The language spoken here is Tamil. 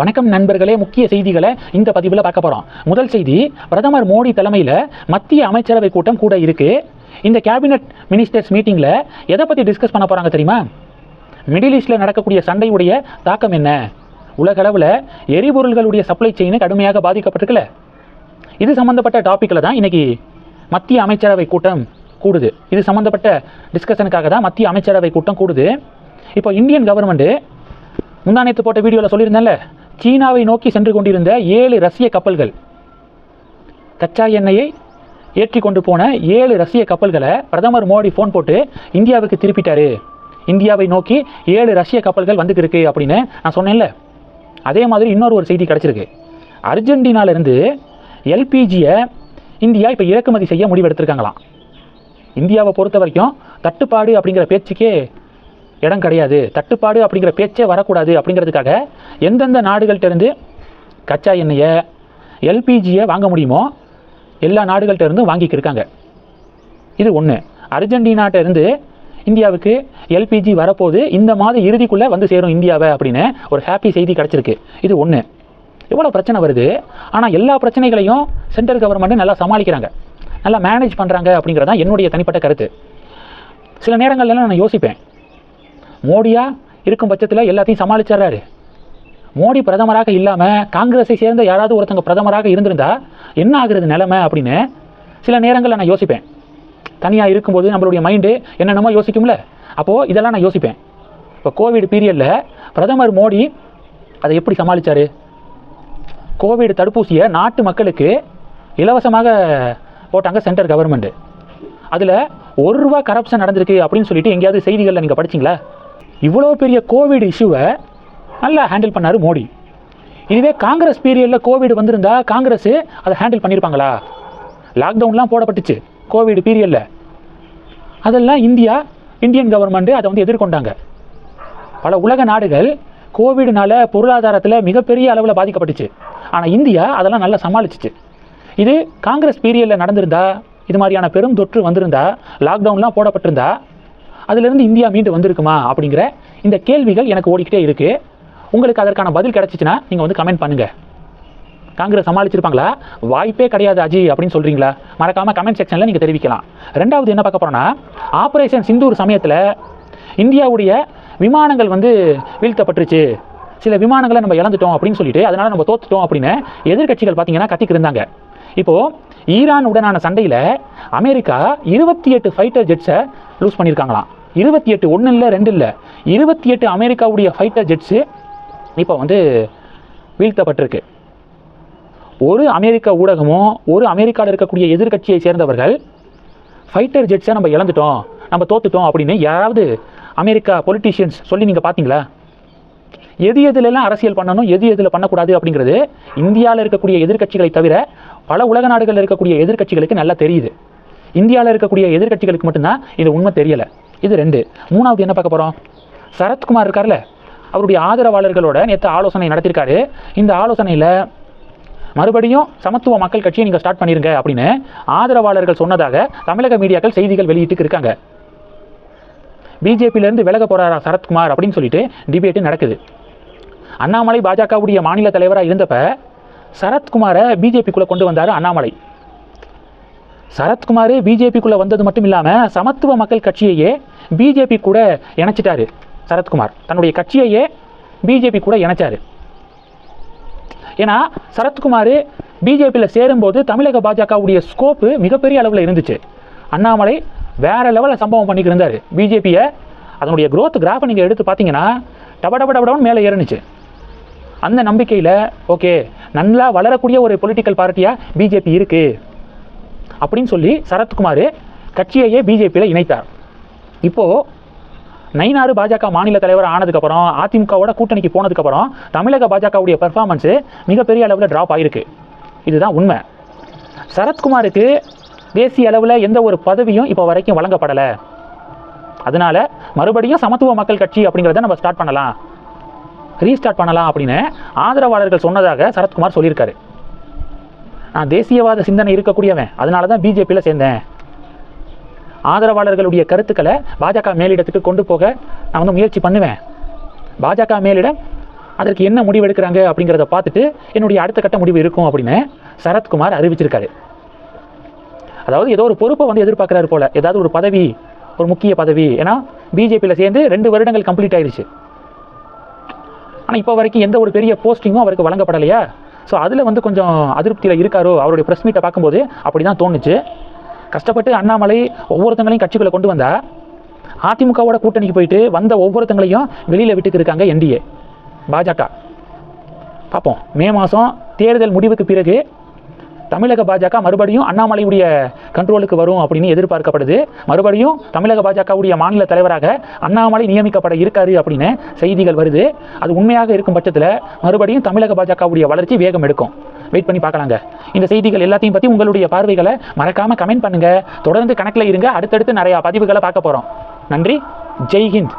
வணக்கம் நண்பர்களே, முக்கிய செய்திகளை இந்த பதிவில் பார்க்க போகிறோம். முதல் செய்தி, பிரதமர் மோடி தலைமையில் மத்திய அமைச்சரவை கூட்டம் கூட இருக்கு. இந்த கேபினட் மினிஸ்டர்ஸ் மீட்டிங்கில் எதை பற்றி டிஸ்கஸ் பண்ண போகிறாங்க தெரியுமா? மிடில் ஈஸ்டில் நடக்கக்கூடிய சண்டையுடைய தாக்கம் என்ன, உலகளவில் எரிபொருள்களுடைய சப்ளை செயின் கடுமையாக பாதிக்கப்பட்டிருக்குல்ல, இது சம்மந்தப்பட்ட டாப்பிக்கில் தான் இன்றைக்கி மத்திய அமைச்சரவை கூட்டம் கூடுது. இது சம்மந்தப்பட்ட டிஸ்கஷனுக்காக தான் மத்திய அமைச்சரவை கூட்டம் கூடுது. இப்போ இந்தியன் கவர்மெண்ட்டு முந்தானத்து போட்ட வீடியோவில் சொல்லியிருந்தேன்ல, சீனாவை நோக்கி சென்று கொண்டிருந்த 7 ரஷ்ய கப்பல்கள், கச்சா எண்ணெயை ஏற்றி கொண்டு போன 7 ரஷ்ய கப்பல்களை பிரதமர் மோடி ஃபோன் போட்டு இந்தியாவுக்கு திருப்பிட்டாரு. இந்தியாவை நோக்கி 7 ரஷ்ய கப்பல்கள் வந்துருக்கு அப்படின்னு நான் சொன்னேன்ல. அதே மாதிரி இன்னொரு செய்தி கிடச்சிருக்கு. அர்ஜென்டினாவிலேருந்து எல்பிஜியை இந்தியா இப்போ இறக்குமதி செய்ய முடிவெடுத்திருக்காங்களாம். இந்தியாவை பொறுத்த வரைக்கும் தட்டுப்பாடு அப்படிங்கிற பேச்சுக்கே இடம் கிடையாது, தட்டுப்பாடு அப்படிங்கிற பேச்சே வரக்கூடாது. அப்படிங்கிறதுக்காக எந்தெந்த நாடுகள்கிட்டருந்து கச்சா எண்ணெயை எல்பிஜியை வாங்க முடியுமோ எல்லா நாடுகள்கிட்டருந்தும் வாங்கிக்கிருக்காங்க. இது ஒன்று. அர்ஜென்டினாட்டிருந்து இந்தியாவுக்கு எல்பிஜி வரப்போது இந்த மாத இறுதிக்குள்ளே வந்து சேரும் இந்தியாவை அப்படின்னு ஒரு ஹாப்பி செய்தி கிடச்சிருக்கு. இது ஒன்று. எவ்வளோ பிரச்சனை வருது, ஆனால் எல்லா பிரச்சனைகளையும் சென்ட்ரல் கவர்மெண்ட்டு நல்லா சமாளிக்கிறாங்க, நல்லா மேனேஜ் பண்ணுறாங்க அப்படிங்கிறது தான் என்னுடைய தனிப்பட்ட கருத்து. சில நேரங்கள்லாம் நான் யோசிப்பேன், மோடியா இருக்கும் பட்சத்தில் எல்லாத்தையும் சமாளிச்சிட்றாரு. மோடி பிரதமராக இல்லாமல் காங்கிரஸை சேர்ந்த யாராவது ஒருத்தங்க பிரதமராக இருந்திருந்தா என்ன ஆகுறது நிலைமை அப்படின்னு சில நேரங்களில் நான் யோசிப்பேன். தனியாக இருக்கும்போது நம்மளுடைய மைண்டு என்னென்னமோ யோசிக்கும்ல, அப்போது இதெல்லாம் நான் யோசிப்பேன். இப்போ கோவிட் பீரியடில் பிரதமர் மோடி அதை எப்படி சமாளித்தார்? கோவிட் தடுப்பூசியை நாட்டு மக்களுக்கு இலவசமாக போட்டாங்க சென்ட்ரல் கவர்மெண்ட்டு. அதில் ₹1 கரப்ஷன் நடந்திருக்கு அப்படின்னு சொல்லிட்டு எங்கேயாவது செய்திகளில் நீங்கள் படிச்சிங்களா? இவ்வளோ பெரிய கோவிட் இஷ்யூவை நல்லா ஹேண்டில் பண்ணார் மோடி. இதுவே காங்கிரஸ் பீரியடில் கோவிட் வந்திருந்தா காங்கிரஸ் அதை ஹேண்டில் பண்ணியிருப்பாங்களா? லாக்டவுன்லாம் போடப்பட்டுச்சு கோவிட் பீரியடில். அதெல்லாம் இந்தியன் கவர்மெண்ட்டு அதை வந்து எதிர்கொண்டாங்க. பல உலக நாடுகள் கோவிட்னால பொருளாதாரத்தில் மிகப்பெரிய அளவில் பாதிக்கப்பட்டுச்சு. ஆனால் இந்தியா அதெல்லாம் நல்லா சமாளிச்சிச்சு. இது காங்கிரஸ் பீரியடில் நடந்திருந்தா, இது மாதிரியான பெரும் தொற்று வந்திருந்தா, லாக்டவுன்லாம் போடப்பட்டிருந்தா அதிலிருந்து இந்தியா மீண்டு வந்திருக்குமா அப்படிங்கிற இந்த கேள்விகள் எனக்கு ஓடிக்கிட்டே இருக்குது. உங்களுக்கு அதற்கான பதில் கிடச்சிச்சின்னா நீங்கள் வந்து கமெண்ட் பண்ணுங்கள். காங்கிரஸ் சமாளிச்சிருப்பாங்களா? வாய்ப்பே கிடையாது அஜி அப்படின்னு சொல்கிறீங்களா? மறக்காமல் கமெண்ட் செக்ஷனில் நீங்கள் தெரிவிக்கலாம். ரெண்டாவது என்ன பார்க்க போகிறோன்னா, ஆப்ரேஷன் சிந்தூர் சமயத்தில் இந்தியாவுடைய விமானங்கள் வந்து வீழ்த்தப்பட்டுருச்சு, சில விமானங்களை நம்ம இழந்துட்டோம் அப்படின்னு சொல்லிட்டு அதனால் நம்ம தோத்துட்டோம் அப்படின்னு எதிர்கட்சிகள் பார்த்தீங்கன்னா கத்திக்கிருந்தாங்க. இப்போது ஈரான் உடனான சண்டையில் அமெரிக்கா 28 ஃபைட்டர் ஜெட்ஸை லூஸ் பண்ணியிருக்காங்களாம். 28, 1 இல்லை 2 இல்லை, 28 அமெரிக்காவுடைய ஃபைட்டர் ஜெட்ஸு இப்போ வந்து வீழ்த்தப்பட்டிருக்கு. ஒரு அமெரிக்க ஊடகமும் ஒரு அமெரிக்காவில் இருக்கக்கூடிய எதிர்கட்சியை சேர்ந்தவர்கள் ஃபைட்டர் ஜெட்ஸை நம்ம இழந்துட்டோம், நம்ம தோத்துட்டோம் அப்படின்னு யாராவது அமெரிக்கா பொலிட்டீஷியன்ஸ் சொல்லி நீங்கள் பார்த்தீங்களா? எது எதுலெல்லாம் அரசியல் பண்ணணும், எது எதில் பண்ணக்கூடாது அப்படிங்கிறது இந்தியாவில் இருக்கக்கூடிய எதிர்கட்சிகளை தவிர பல உலக நாடுகளில் இருக்கக்கூடிய எதிர்கட்சிகளுக்கு நல்லா தெரியுது. இந்தியாவில் இருக்கக்கூடிய எதிர்கட்சிகளுக்கு மட்டும்தான் இது உண்மை தெரியலை. இது 2. மூணாவது என்ன பார்க்க போகிறோம், சரத்குமார் இருக்கார்ல, அவருடைய ஆதரவாளர்களோட நேற்று ஆலோசனை நடத்தியிருக்காரு. இந்த ஆலோசனையில் மறுபடியும் சமத்துவ மக்கள் கட்சியை நீங்கள் ஸ்டார்ட் பண்ணிருங்க அப்படின்னு ஆதரவாளர்கள் சொன்னதாக தமிழக மீடியாக்கள் செய்திகள் வெளியிட்டு இருக்காங்க. பிஜேபியிலேருந்து விலக போகிறாரா சரத்குமார் அப்படின்னு சொல்லிட்டு டிபேட்டு நடக்குது. அண்ணாமலை பாஜகவுடைய மாநில தலைவராக இருந்தப்ப சரத்குமாரை பிஜேபிக்குள்ளே கொண்டு வந்தார் அண்ணாமலை. சரத்குமார் பிஜேபிக்குள்ளே வந்தது மட்டும் இல்லாமல் சமத்துவ மக்கள் கட்சியையே பிஜேபி கூட இணைச்சிட்டாரு. சரத்குமார் தன்னுடைய கட்சியையே பிஜேபி கூட இணைச்சார். ஏன்னா சரத்குமார் பிஜேபியில் சேரும்போது தமிழக பாஜகவுடைய ஸ்கோப்பு மிகப்பெரிய அளவில் இருந்துச்சு. அண்ணாமலை வேறு லெவலில் சம்பவம் பண்ணிக்கிட்டு இருந்தார் பிஜேபியை. அதனுடைய க்ரோத் கிராஃபை நீங்கள் எடுத்து பார்த்தீங்கன்னா டபடபடபடன்னு மேலே ஏறினுச்சு. அந்த நம்பிக்கையில் ஓகே, நல்லா வளரக்கூடிய ஒரு பொலிட்டிக்கல் பார்ட்டியாக பிஜேபி இருக்குது அப்படின்னு சொல்லி சரத்குமார் கட்சியையே பிஜேபியில் இணைத்தார். இப்போது நயினாறு பாஜக மாநில தலைவர் ஆனதுக்கப்புறம், அதிமுகவோட கூட்டணிக்கு போனதுக்கப்புறம் தமிழக பாஜகவுடைய பெர்ஃபார்மன்ஸு மிகப்பெரிய அளவில் ட்ராப் ஆகிருக்கு. இதுதான் உண்மை. சரத்குமாருக்கு தேசிய அளவில் எந்த ஒரு பதவியும் இப்போ வரைக்கும் வழங்கப்படலை. அதனால் மறுபடியும் சமத்துவ மக்கள் கட்சி அப்படிங்கிறத நம்ம ரீஸ்டார்ட் பண்ணலாம் அப்படின்னு ஆதரவாளர்கள் சொன்னதாக சரத்குமார் சொல்லியிருக்காரு. நான் தேசியவாத சிந்தனை இருக்கக்கூடியவன், அதனால தான் பிஜேபியில் சேர்ந்தேன். ஆதரவாளர்களுடைய கருத்துக்களை பாஜக மேலிடத்துக்கு கொண்டு போக நான் வந்து முயற்சி பண்ணுவேன். பாஜக மேலிடம் அதற்கு என்ன முடிவு எடுக்கிறாங்க அப்படிங்கிறத பார்த்துட்டு என்னுடைய அடுத்த கட்ட முடிவு இருக்கும் அப்படின்னு சரத்குமார் அறிவிச்சிருக்காரு. அதாவது ஏதோ ஒரு பொறுப்பை வந்து எதிர்பார்க்குறாரு போல, ஏதாவது ஒரு பதவி, ஒரு முக்கிய பதவி. ஏன்னா பிஜேபியில் சேர்ந்து 2 வருடங்கள் கம்ப்ளீட் ஆயிடுச்சு. ஆனால் இப்போ வரைக்கும் எந்த ஒரு பெரிய போஸ்டிங்கும் அவருக்கு வழங்கப்படலையா? ஸோ அதில் வந்து கொஞ்சம் அதிருப்தியில் இருக்காரோ. அவருடைய ப்ரெஸ் மீட்டை பார்க்கும்போது அப்படி தான் தோணுச்சு. கஷ்டப்பட்டு அண்ணாமலை ஒவ்வொருத்தங்களையும் கட்சிக்குள்ளே கொண்டு வந்தால் அதிமுகவோட கூட்டணிக்கு போயிட்டு வந்த ஒவ்வொருத்தங்களையும் வெளியில் விட்டுக்கு இருக்காங்க என்டிஏ பாஜக. பார்ப்போம், மே மாதம் தேர்தல் முடிவுக்கு பிறகு தமிழக பாஜக மறுபடியும் அண்ணாமலையுடைய கண்ட்ரோலுக்கு வரும் அப்படின்னு எதிர்பார்க்கப்படுது. மறுபடியும் தமிழக பாஜகவுடைய மாநில தலைவராக அண்ணாமலை நியமிக்கப்பட இருக்காரு அப்படின்னு செய்திகள் வருது. அது உண்மையாக இருக்கும் பட்சத்தில் மறுபடியும் தமிழக பாஜகவுடைய வளர்ச்சி வேகம் எடுக்கும். வெயிட் பண்ணி பார்க்கலாங்க. இந்த செய்திகள் எல்லாத்தையும் பற்றி உங்களுடைய பார்வைகளை மறக்காமல் கமெண்ட் பண்ணுங்கள். தொடர்ந்து கணக்கில் இருங்க. அடுத்தடுத்து நிறையா பதிவுகளை பார்க்க போகிறோம். நன்றி. ஜெய் ஹிந்த்.